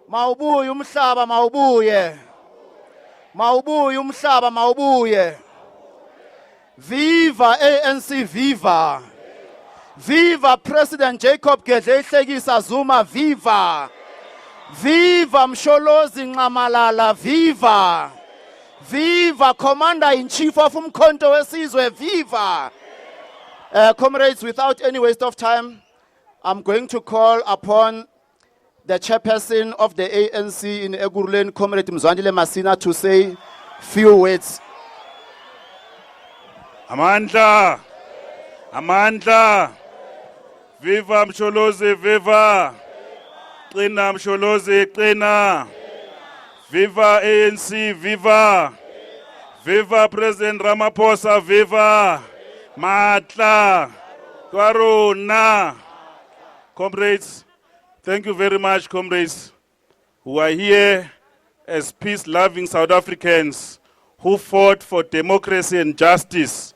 Mawubuye umhlaba mawubuye. Mawubuye umhlaba mawubuye. Viva ANC viva. Viva President Jacob Zuma viva. Viva Msholozi Nxamalala viva. Viva Commander-in-Chief of Umkhonto Wesizwe viva. Comrades, without any waste of time, I'm going to call upon the chairperson of the ANC in Ekurhuleni, Comrade Mzwandile Masina, to say few words. Amandla, Amandla, viva Msholozi, viva, qina Msholozi, qina, viva ANC, viva, viva President Ramaphosa, viva, matla, kwaruna. Comrades, thank you very much, comrades, who are here as peace-loving South Africans who fought for democracy and justice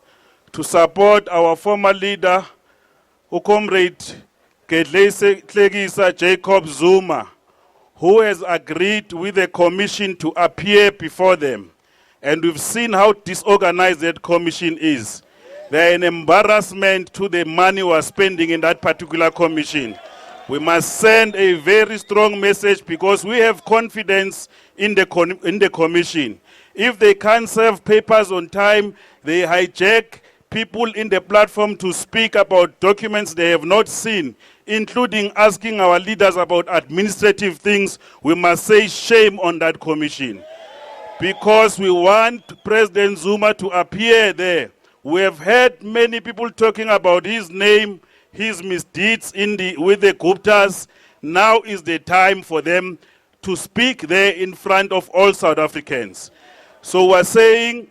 to support our former leader, Comrade Jacob Zuma, who has agreed with the commission to appear before them. And we've seen how disorganized that commission is. They're an embarrassment to the money we're spending in that particular commission. We must send a very strong message because we have confidence in the commission. If they can't serve papers on time, they hijack people in the platform to speak about documents they have not seen, including asking our leaders about administrative things. We must say shame on that commission. Because we want President Zuma to appear there. We have heard many people talking about his name, his misdeeds with the Guptas. Now is the time for them to speak there in front of all South Africans. So we're saying,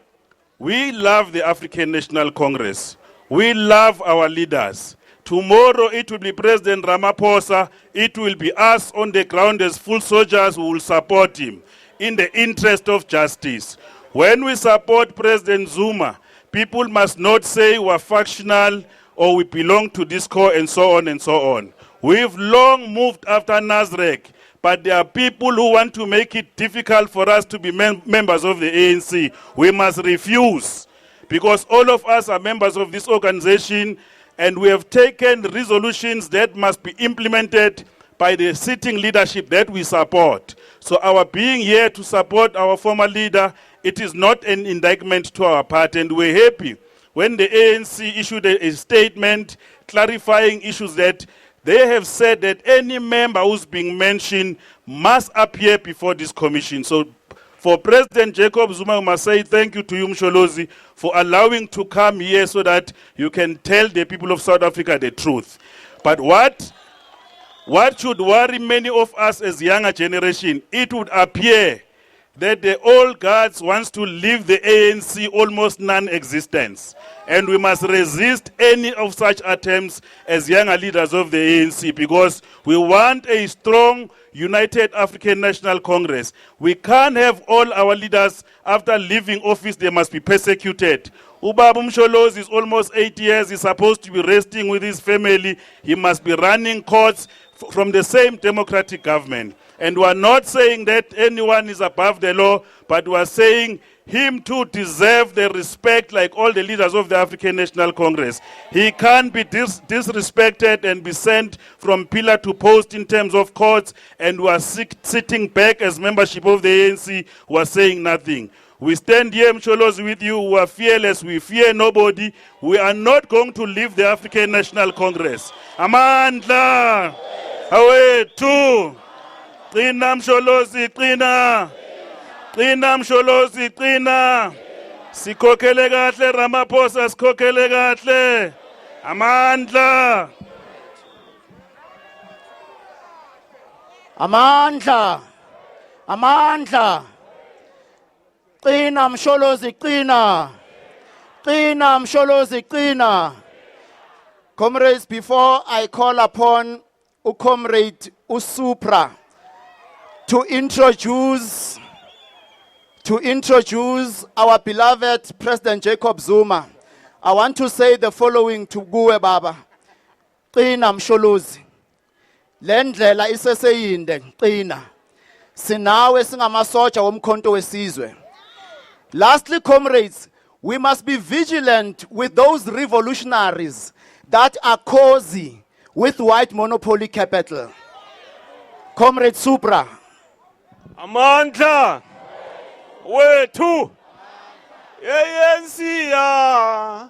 we love the African National Congress. We love our leaders. Tomorrow it will be President Ramaphosa. It will be us on the ground as full soldiers who will support him in the interest of justice. When we support President Zuma, people must not say we're factional or we belong to this core and so on and so on. We've long moved after Nasrec, but there are people who want to make it difficult for us to be members of the ANC. We must refuse, because all of us are members of this organization, and we have taken resolutions that must be implemented by the sitting leadership that we support. So our being here to support our former leader, it is not an indictment to our party, and we're happy when the ANC issued a statement clarifying issues that they have said that any member who's being mentioned must appear before this commission. So for President Jacob Zuma, we must say thank you to you, Msholozi, for allowing to come here so that you can tell the people of South Africa the truth. But what should worry many of us as younger generation, it would appear that the old guards wants to leave the ANC almost non-existence. And we must resist any of such attempts as younger leaders of the ANC, because we want a strong, united African National Congress. We can't have all our leaders, after leaving office, they must be persecuted. Ubaba Msholozi is almost 8 years. He's supposed to be resting with his family. He must be running courts from the same democratic government. And we are not saying that anyone is above the law, but we are saying him too deserves the respect like all the leaders of the African National Congress. He can't be disrespected and be sent from pillar to post in terms of courts, and we are sitting back as membership of the ANC, who are saying nothing. We stand here, Msholozi, with you. We are fearless. We fear nobody. We are not going to leave the African National Congress. Amandla! Away, two! Qina Msholozi, qina! Qina Msholozi, qina! Sikhokhele kahle Ramaphosa, sikhokhele kahle! Amandla! Amandla! Amandla! Qina Msholozi, qina! Qina Msholozi, qina! Comrades, before I call upon Comrade Usupra to introduce our beloved President Jacob Zuma, I want to say the following to Guwe Baba. Qina Msholozi. Le ndlela iseseyinde qina. Sinawe singamasotsha womkhonto wesizwe. Lastly, comrades, we must be vigilant with those revolutionaries that are cozy with white monopoly capital. Comrade Supra. Amandla wethu ANC ya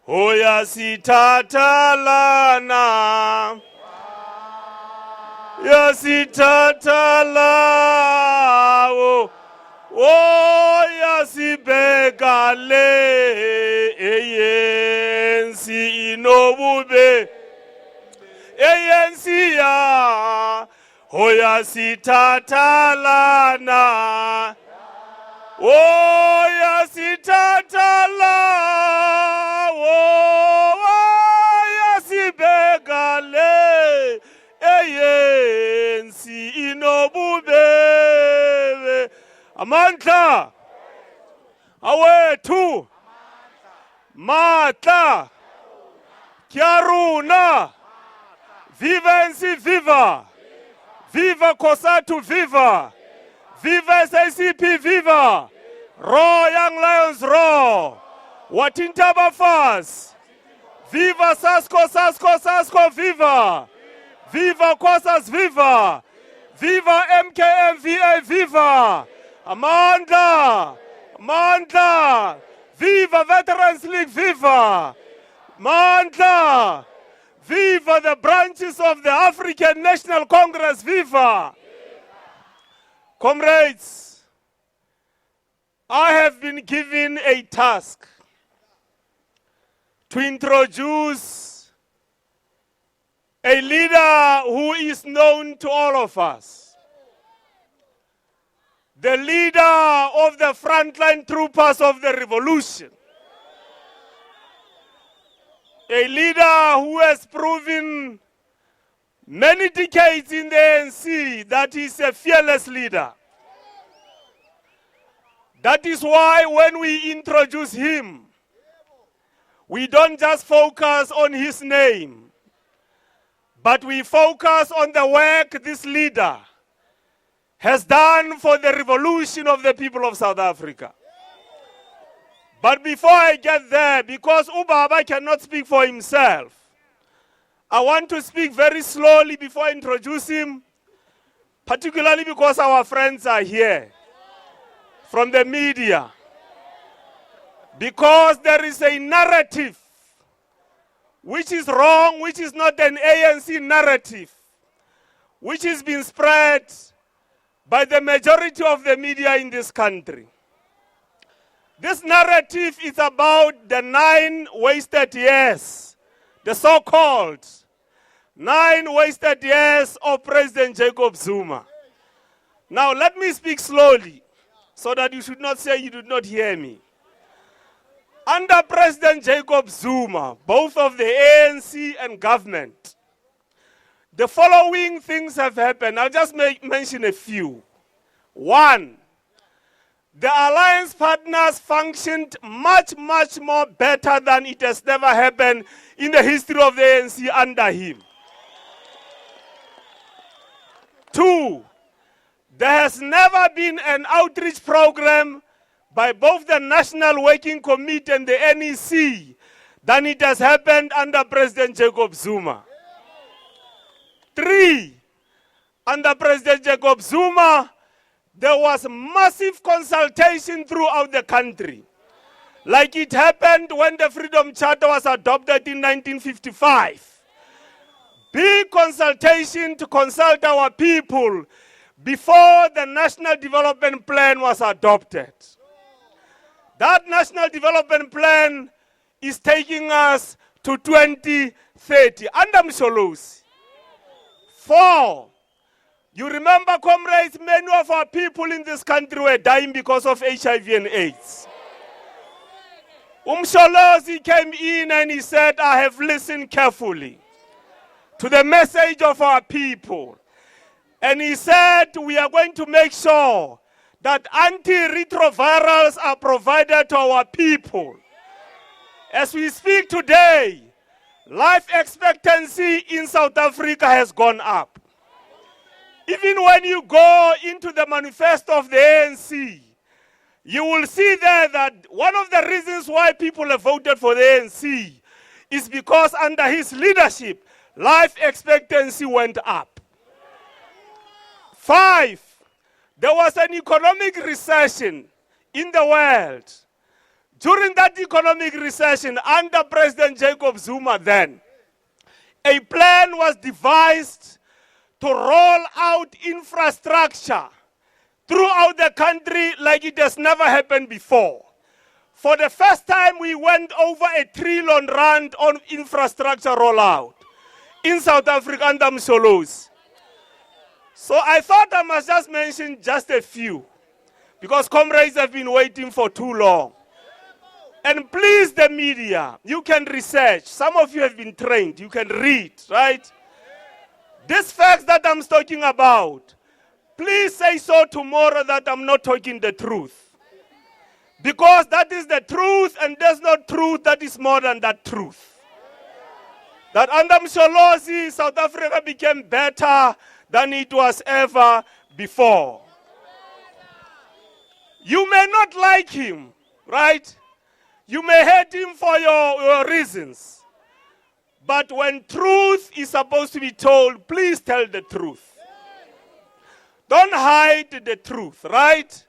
hoya sithatha lana yasithatha lawo yasibheka le ANC inobube ANC ya hoya sithatha lana yasithatha lawo yasibheka le ANC inobubele amandla awethu matla kyaruna viva ANC viva viva Kosatu viva viva SACP viva raw young lions raw watintaba fast viva Sasko viva viva Kwasas viva viva MKM VA viva amandla viva Veterans League viva mandla viva the branches of the African National Congress viva. Comrades, I have been given a task to introduce a leader who is known to all of us. The leader of the frontline troopers of the revolution. A leader who has proven many decades in the ANC that he's a fearless leader. That is why when we introduce him, we don't just focus on his name, but we focus on the work this leader has done for the revolution of the people of South Africa. But before I get there, because Ubaba cannot speak for himself, I want to speak very slowly before I introduce him, particularly because our friends are here from the media. Because there is a narrative which is wrong, which is not an ANC narrative, which is being spread by the majority of the media in this country. This narrative is about the 9 wasted years, the so-called 9 wasted years of President Jacob Zuma. Now let me speak slowly so that you should not say you did not hear me. Under President Jacob Zuma, both of the ANC and government, the following things have happened. I'll just mention a few. 1, the alliance partners functioned much more better than it has never happened in the history of the ANC under him. 2, there has never been an outreach program by both the National Working Committee and the NEC than it has happened under President Jacob Zuma. 3, under President Jacob Zuma, there was massive consultation throughout the country. Like it happened when the Freedom Charter was adopted in 1955. Big consultation to consult our people before the National Development Plan was adopted. That National Development Plan is taking us to 2030. Under Msholozi. 4, you remember, comrades, many of our people in this country were dying because of HIV and AIDS. Msholozi came in and he said, I have listened carefully to the message of our people. And he said, we are going to make sure that antiretrovirals are provided to our people. As we speak today, life expectancy in South Africa has gone up. Even when you go into the manifesto of the ANC, you will see there that one of the reasons why people have voted for the ANC is because under his leadership, life expectancy went up. 5, there was an economic recession in the world. During that economic recession, under President Jacob Zuma then, a plan was devised to roll out infrastructure throughout the country like it has never happened before. For the first time, we went over R1 trillion on infrastructure rollout in South Africa under Msolozi. So I thought I must just mention just a few, because comrades have been waiting for too long. And please, the media, you can research. Some of you have been trained. You can read, right? These facts that I'm talking about, please say so tomorrow that I'm not talking the truth. Because that is the truth, and there's no truth that is more than that truth. That under Msolozi, South Africa became better than it was ever before. You may not like him, right? You may hate him for your reasons. But when truth is supposed to be told, please tell the truth. Don't hide the truth, right?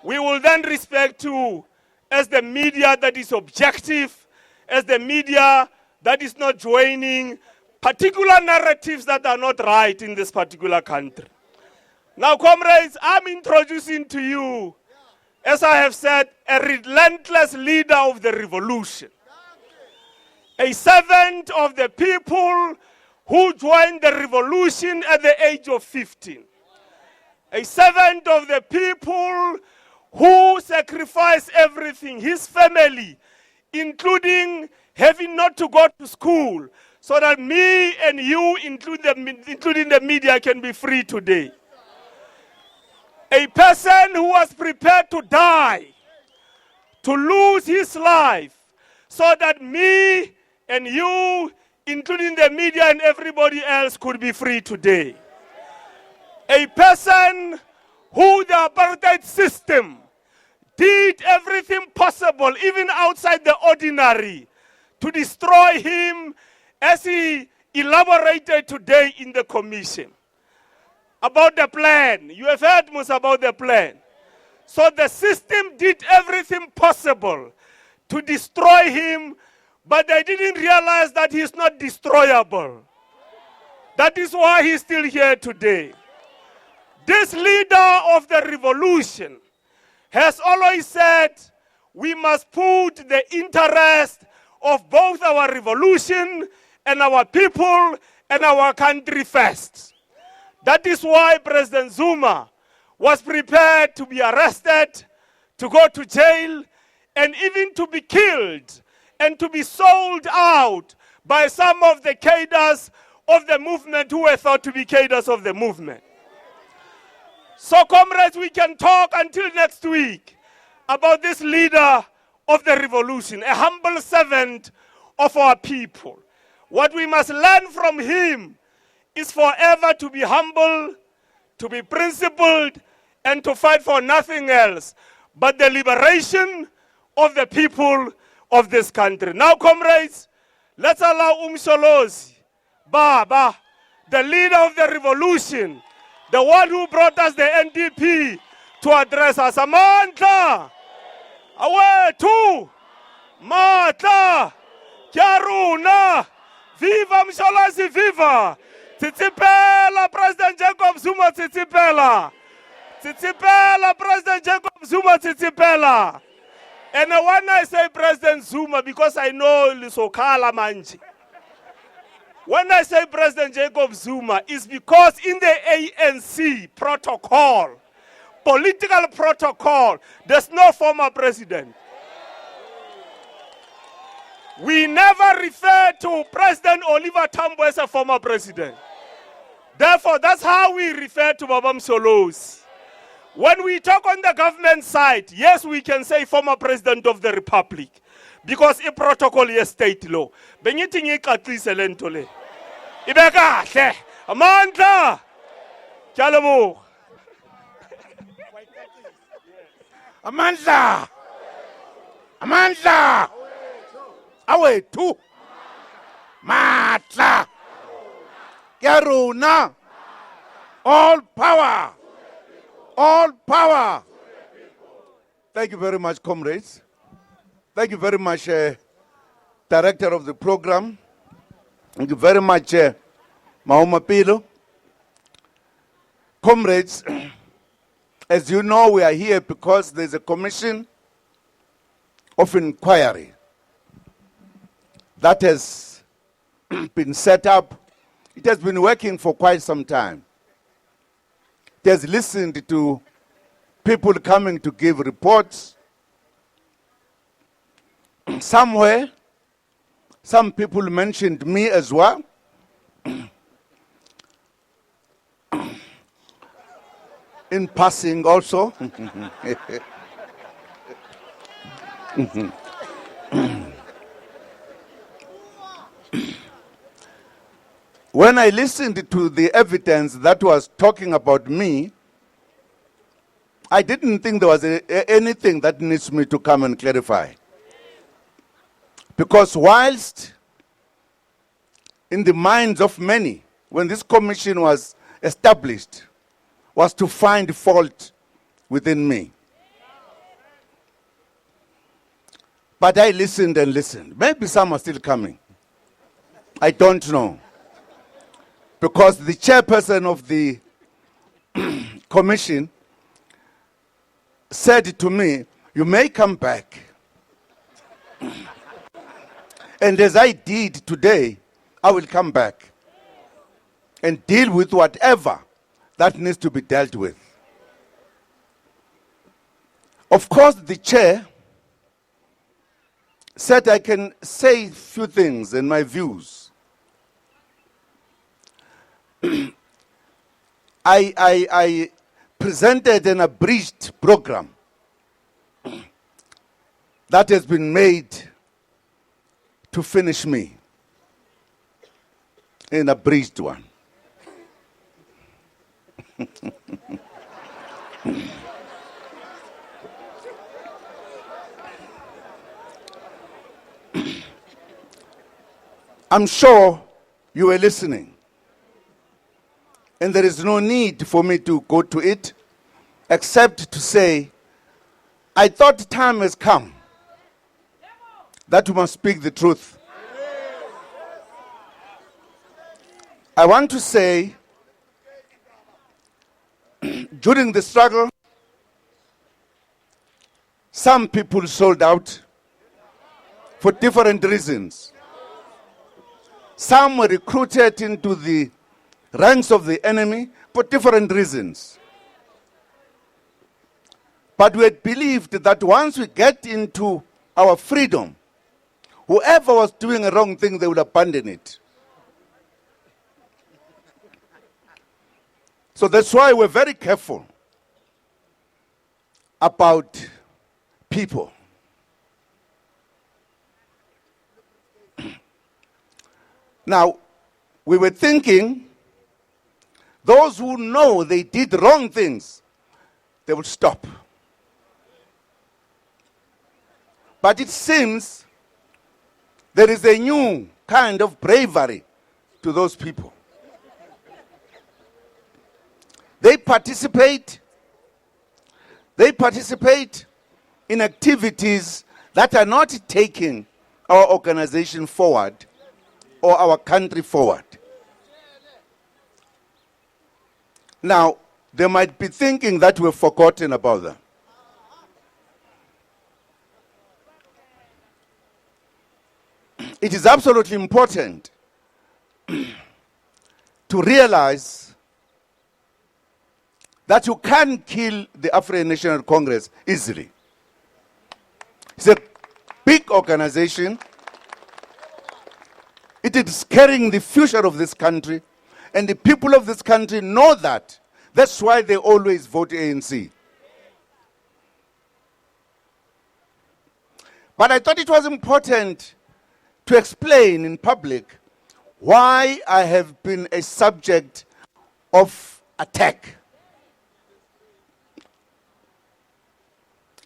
We will then respect you as the media that is objective, as the media that is not joining particular narratives that are not right in this particular country. Now, comrades, I'm introducing to you, as I have said, a relentless leader of the revolution. A servant of the people who joined the revolution at the age of 15. A servant of the people who sacrificed everything, his family, including having not to go to school, so that me and you, including the media, can be free today. A person who was prepared to die, to lose his life, so that me and you, including the media and everybody else, could be free today. A person who the apartheid system did everything possible, even outside the ordinary, to destroy him, as he elaborated today in the commission. About the plan. You have heard most about the plan. So the system did everything possible to destroy him, but they didn't realize that he's not destroyable. That is why he's still here today. This leader of the revolution has always said we must put the interest of both our revolution and our people and our country first. That is why President Zuma was prepared to be arrested, to go to jail, and even to be killed and to be sold out by some of the cadres of the movement who were thought to be cadres of the movement. So, comrades, we can talk until next week about this leader of the revolution, a humble servant of our people. What we must learn from him is forever to be humble, to be principled, and to fight for nothing else but the liberation of the people of this country. Now, comrades, let's allow Msolozi, Baba, the leader of the revolution, the one who brought us the NDP, to address us. Amandla, awethu, matla, kyaruna, viva Msolozi, viva! Tsitsipela, President Jacob Zuma, tsitsipela! Tsitsipela, President Jacob Zuma, tsitsipela! And when I say President Zuma, because I know Lisokala Manji. When I say President Jacob Zuma, it's because in the ANC protocol, political protocol, there's no former president. We never refer to President Oliver Tambo as a former president. Therefore, that's how we refer to Baba Msolozi. When we talk on the government side, yes, we can say former president of the republic, because a protocol is state law. Benyithi ngixaxise lento le. Ibe kahle, amandla. Ke a leboga. Amandla! Amandla! Awethu! Matla! Ya rona! All power! All power! Thank you very much, comrades. Thank you very much, Director of the program. Thank you very much, Mahoma Pilo. Comrades, as you know, we are here because there's a commission of inquiry that has been set up. It has been working for quite some time. It has listened to people coming to give reports. Somewhere, some people mentioned me as well. In passing also. When I listened to the evidence that was talking about me, I didn't think there was anything that needs me to come and clarify. Because whilst in the minds of many, when this commission was established, was to find fault within me. But I listened and listened. Maybe some are still coming. I don't know. Because the chairperson of the commission said to me, you may come back. And as I did today, I will come back and deal with whatever that needs to be dealt with. Of course, the chair said I can say a few things in my views. I presented an abridged program that has been made to finish me. An abridged one. I'm sure you were listening. And there is no need for me to go to it, except to say, I thought time has come that we must speak the truth. I want to say, during the struggle, some people sold out for different reasons. Some were recruited into the ranks of the enemy for different reasons. But we had believed that once we get into our freedom, whoever was doing a wrong thing, they would abandon it. So that's why we're very careful about people. Now, we were thinking those who know they did wrong things, they will stop. But it seems there is a new kind of bravery to those people. They participate in activities that are not taking our organization forward or our country forward. Now, they might be thinking that we've forgotten about them. It is absolutely important to realize that you can't kill the African National Congress easily. It's a big organization. It is carrying the future of this country, and the people of this country know that. That's why they always vote ANC. But I thought it was important to explain in public why I have been a subject of attack.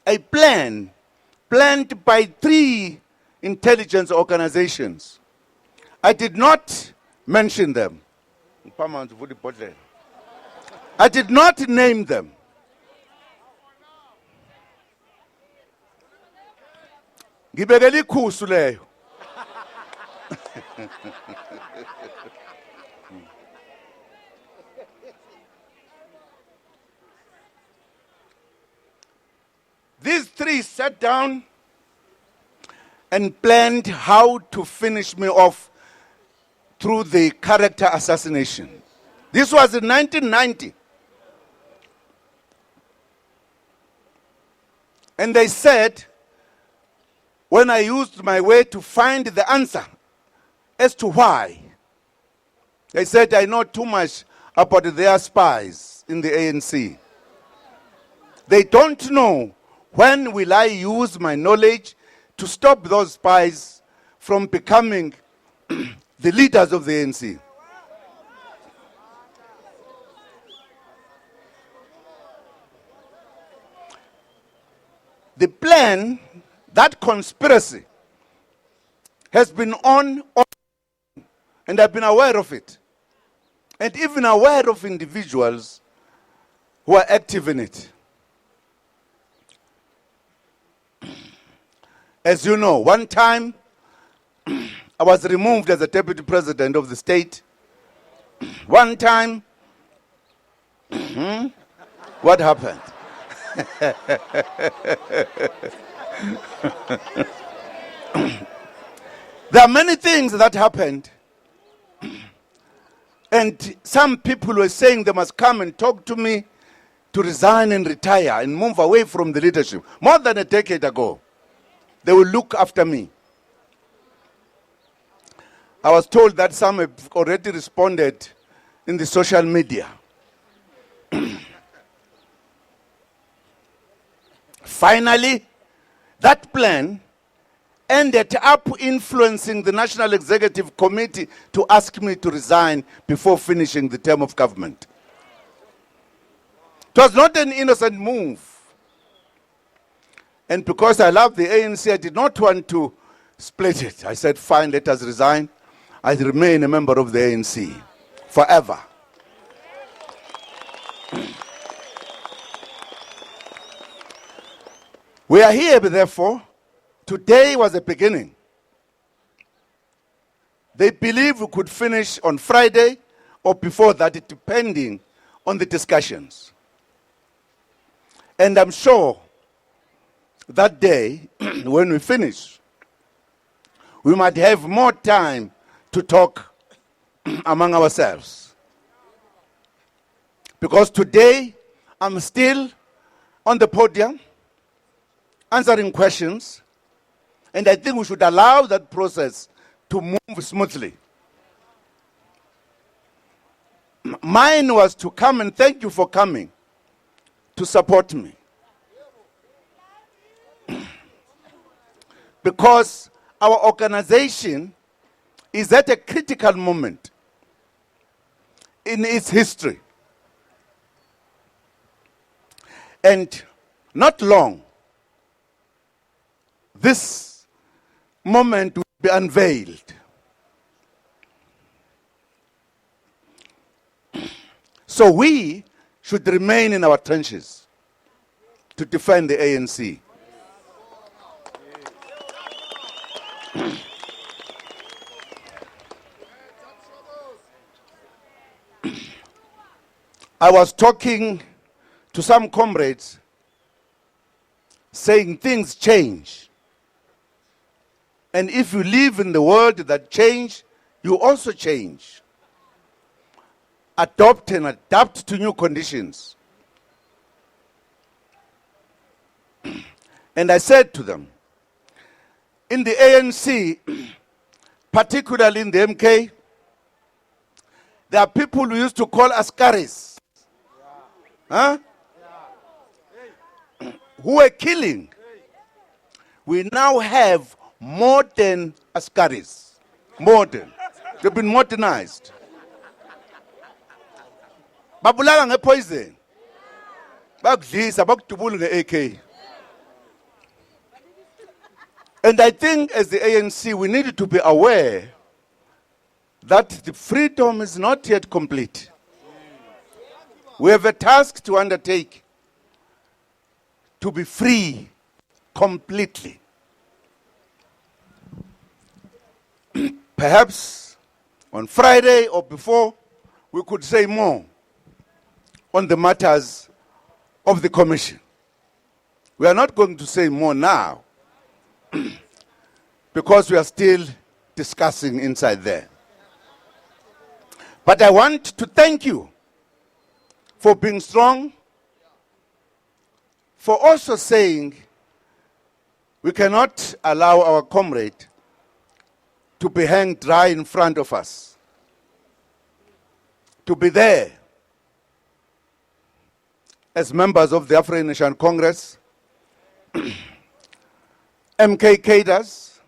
A plan planned by 3 intelligence organizations. I did not mention them. I did not name them. Ngibekela ikhusu leyo. These 3 sat down and planned how to finish me off through the character assassination. This was in 1990. And they said, when I used my way to find the answer as to why, they said, I know too much about their spies in the ANC. They don't know when will I use my knowledge to stop those spies from becoming the leaders of the ANC. The plan, that conspiracy, has been on, and I've been aware of it, and even aware of individuals who are active in it. As you know, one time I was removed as a deputy president of the state. One time, what happened? There are many things that happened, and some people were saying they must come and talk to me to resign and retire and move away from the leadership. More than a decade ago, they will look after me. I was told that some have already responded in the social media. Finally, that plan ended up influencing the National Executive Committee to ask me to resign before finishing the term of government. It was not an innocent move. And because I love the ANC, I did not want to split it. I said, fine, let us resign. I remain a member of the ANC forever. We are here, therefore. Today was a beginning. They believe we could finish on Friday or before that, depending on the discussions. And I'm sure that day, when we finish, we might have more time to talk among ourselves. Because today, I'm still on the podium, answering questions, and I think we should allow that process to move smoothly. Mine was to come and thank you for coming to support me. Because our organization is at a critical moment in its history. And not long, this moment will be unveiled. So we should remain in our trenches to defend the ANC. I was talking to some comrades saying things change. And if you live in the world that change, you also change. Adopt and adapt to new conditions. And I said to them, in the ANC, particularly in the MK, there are people who used to call askaris. Huh? Who are killing. We now have modern askaris. Modern. They've been modernized. babulala ngepoison. Bakudlisa bakudubula nge-AK. And I think as the ANC we need to be aware that the freedom is not yet complete. We have a task to undertake to be free completely. Perhaps on Friday or before, we could say more on the matters of the commission. We are not going to say more now because we are still discussing inside there. But I want to thank you for being strong, for also saying we cannot allow our comrade to be hanged dry in front of us, to be there as members of the African National Congress, MK cadres.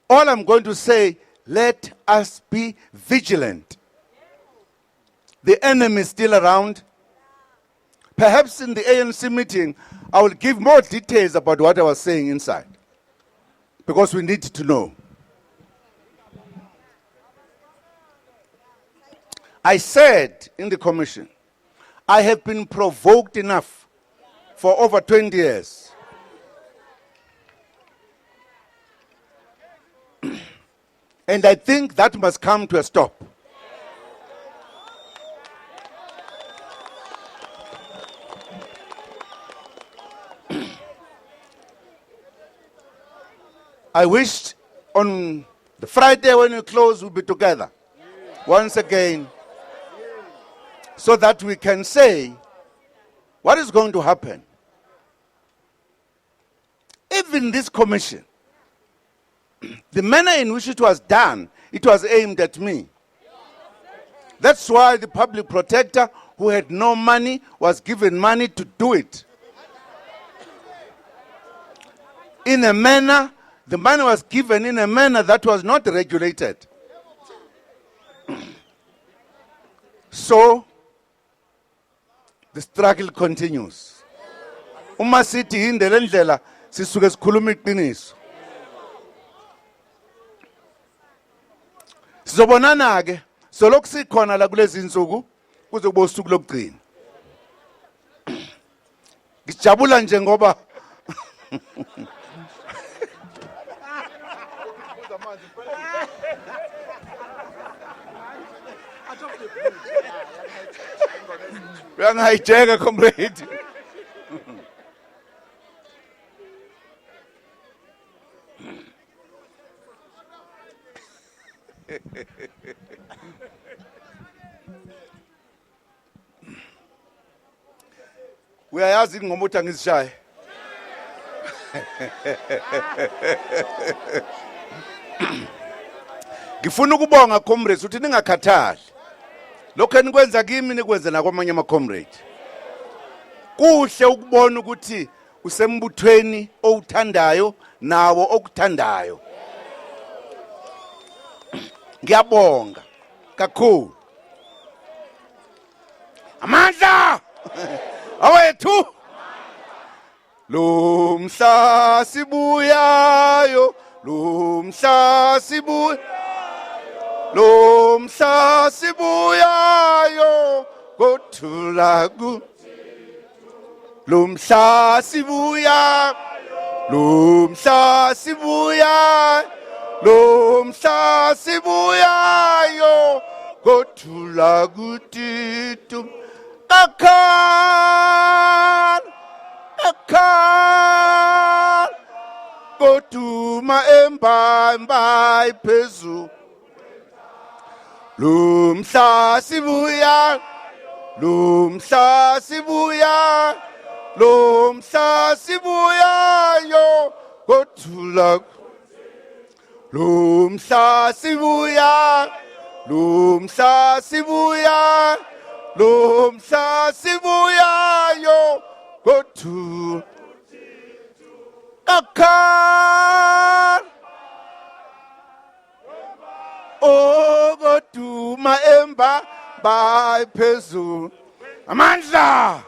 All I'm going to say, let us be vigilant. The enemy is still around. Perhaps in the ANC meeting, I will give more details about what I was saying inside, because we need to know. I said in the commission, I have been provoked enough for over 20 years. And I think that must come to a stop. I wished on the Friday when we close, we'll be together once again, so that we can say what is going to happen. Even this commission, the manner in which it was done, it was aimed at me. That's why the public protector, who had no money, was given money to do it. In a manner, the money was given in a manner that was not regulated. So, the struggle continues. Uma sithi indlela endlela sisuke sikhuluma iqiniso. Sizobonana ke soloko sikhona la kulezi insuku kuze kube usuku lokugcina. Ngijabula nje ngoba uyangayijeka comrade. Uyayazi ingoma uthi angizishaye. Ngifuna ukubonga comrades uthi ningakhathali. Lokho enikwenza kimi nikwenza nakwamanye ama comrade. Kuhle ukubona ukuthi usembuthweni owuthandayo nawo okuthandayo. Ngiyabonga kakhulu. Amandla awethu lumhla sibuyayo, lumhla sibuyayo, lumhla sibuyayo kothula ku lumhla sibuyayo, lumhla sibuyayo, lumhla sibuyayo kothula kutitu akhan akhan koduma emba iphezulu lumhla sibuyayo, lumhla sibuyayo, lumhla sibuyayo kothula lumhla sibuyayo, lumhla sibuyayo, lumhla sibuyayo kothula akhan koduma emba baphezulu amandla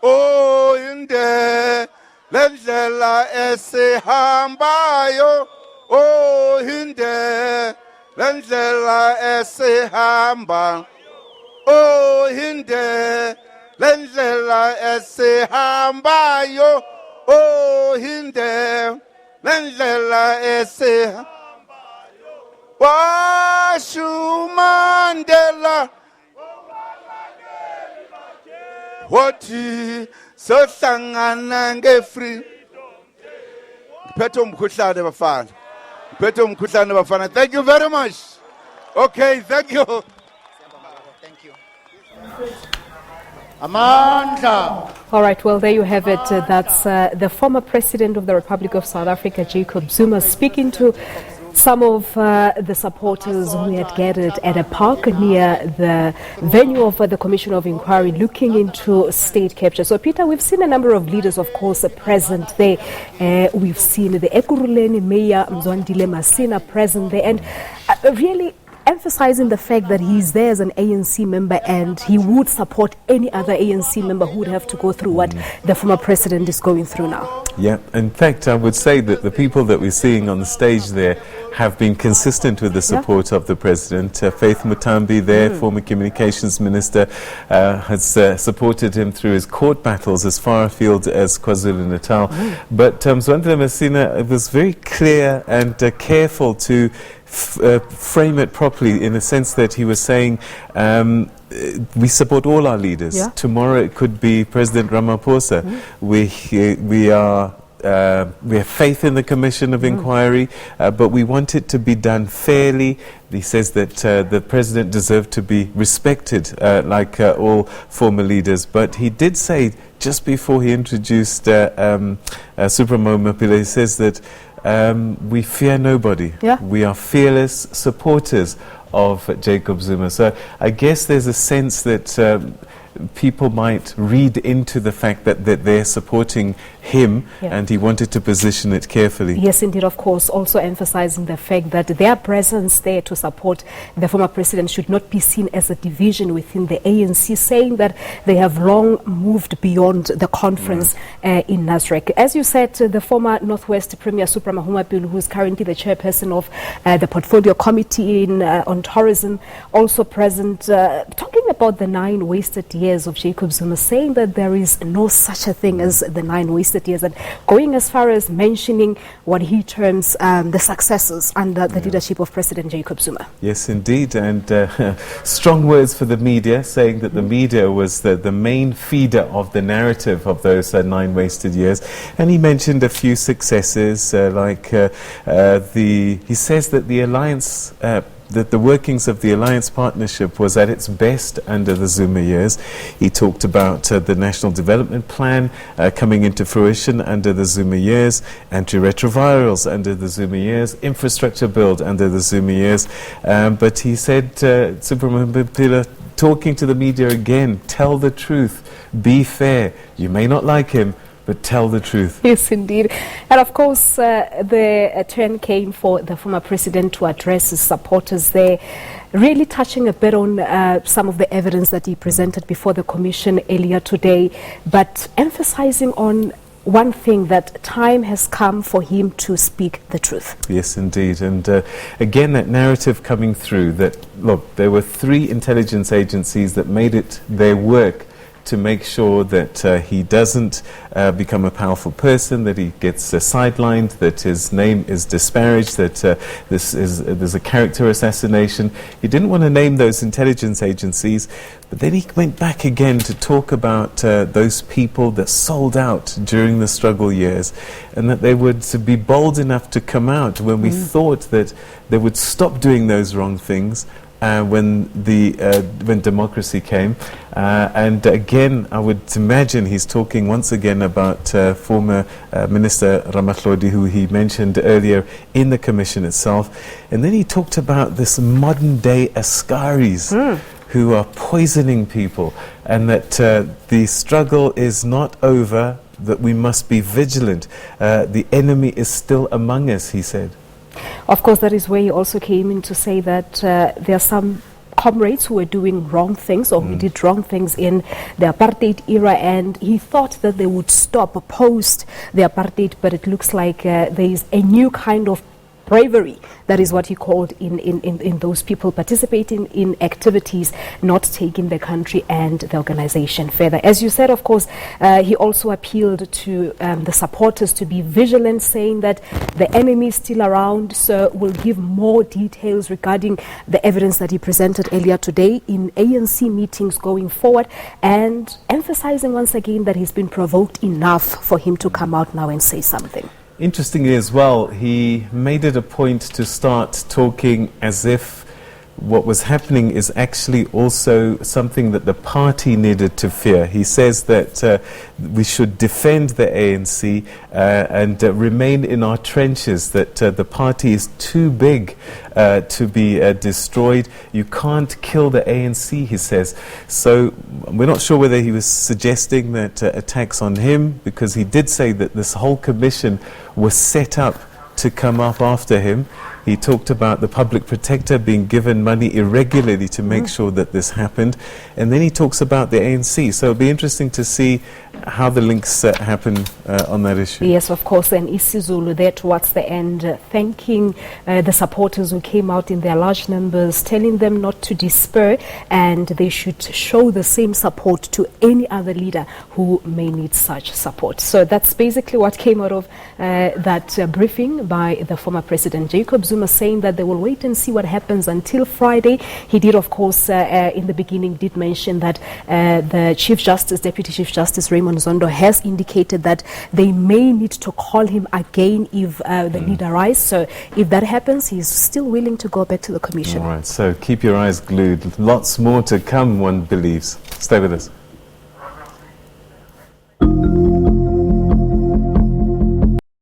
oh inde lendlela esihambayo oh inde lendlela esihamba oh inde lendlela esihambayo oh inde lendlela esihambayo washumandela wathi sohlangana ngefree ngiphethe umkhuhlane bafana thank you very much okay thank you Amandla. All right, well, there you have it. That's the former President of the Republic of South Africa, Jacob Zuma, speaking to some of the supporters who had gathered at a park near the venue of the Commission of Inquiry looking into state capture. So, Peter, we've seen a number of leaders, of course, present there. We've seen the Ekurhuleni Mayor Mzwandile Masina present there, and really emphasizing the fact that he's there as an ANC member and he would support any other ANC member who would have to go through what the former president is going through now. Yeah, in fact, I would say that the people that we're seeing on the stage there have been consistent with the support of the president. Faith Mutambi there, former communications minister, has supported him through his court battles as far afield as KwaZulu-Natal. But Mzwandile Masina was very clear and careful to frame it properly, in the sense that he was saying we support all our leaders. Yeah. Tomorrow it could be President Ramaphosa. We have faith in the Commission of Inquiry, but we want it to be done fairly. He says that the president deserved to be respected like all former leaders. But he did say, just before he introduced Supremo Mapila, he says that we fear nobody. Yeah. We are fearless supporters of Jacob Zuma. So I guess there's a sense that people might read into the fact that they're supporting him, and he wanted to position it carefully. Yes, indeed, of course, also emphasizing the fact that their presence there to support the former president should not be seen as a division within the ANC, saying that they have long moved beyond the conference in Nasrec. As you said, the former Northwest Premier Supra Mahumapil, who is currently the chairperson of the Portfolio Committee on Tourism, also present, talking about the 9 wasted years of Jacob Zuma, saying that there is no such a thing as the 9 wasted years, and going as far as mentioning what he terms the successes under the leadership of President Jacob Zuma. Yes, indeed, and strong words for the media, saying that the media was the main feeder of the narrative of those 9 wasted years. And he mentioned a few successes, he says that the alliance that the workings of the alliance partnership was at its best under the Zuma years. He talked about the National Development Plan coming into fruition under the Zuma years, antiretrovirals under the Zuma years, infrastructure build under the Zuma years. But he said, Supremo, talking to the media again, tell the truth, be fair. You may not like him, but tell the truth. Yes, indeed. And of course, the turn came for the former president to address his supporters there, really touching a bit on some of the evidence that he presented before the commission earlier today, but emphasizing on one thing, that time has come for him to speak the truth. Yes, indeed. And again, that narrative coming through that, look, there were 3 intelligence agencies that made it their work to make sure that he doesn't become a powerful person, that he gets sidelined, that his name is disparaged, that there's a character assassination. He didn't want to name those intelligence agencies, but then he went back again to talk about those people that sold out during the struggle years, and that they would be bold enough to come out when we thought that they would stop doing those wrong things. When democracy came, and again, I would imagine he's talking once again about former Minister Ramatlodi, who he mentioned earlier in the commission itself, and then he talked about this modern-day Askaris who are poisoning people, and that the struggle is not over, that we must be vigilant. The enemy is still among us, he said. Of course, that is where he also came in to say that there are some comrades who were doing wrong things or who did wrong things in the apartheid era, and he thought that they would stop post the apartheid, but it looks like there is a new kind of bravery. That is what he called in those people participating in activities, not taking the country and the organization further. As you said, of course, he also appealed to the supporters to be vigilant, saying that the enemy is still around, so we'll give more details regarding the evidence that he presented earlier today in ANC meetings going forward, and emphasizing once again that he's been provoked enough for him to come out now and say something. Interestingly as well, he made it a point to start talking as if what was happening is actually also something that the party needed to fear. He says that we should defend the ANC and remain in our trenches, that the party is too big to be destroyed. You can't kill the ANC, he says. So we're not sure whether he was suggesting that attacks on him, because he did say that this whole commission was set up to come up after him. He talked about the public protector being given money irregularly to make sure that this happened. And then he talks about the ANC. So it'll be interesting to see how the links happen on that issue. Yes, of course. And isiZulu there towards the end, thanking the supporters who came out in their large numbers, telling them not to despair, and they should show the same support to any other leader who may need such support. So that's basically what came out of that briefing by the former President Jacob Zuma, saying that they will wait and see what happens until Friday. He did, of course, in the beginning, did mention that the Chief Justice, Deputy Chief Justice Raymond Zondo, has indicated that they may need to call him again if the need arises. So if that happens, he's still willing to go back to the commission. All right, so keep your eyes glued. Lots more to come, one believes. Stay with us.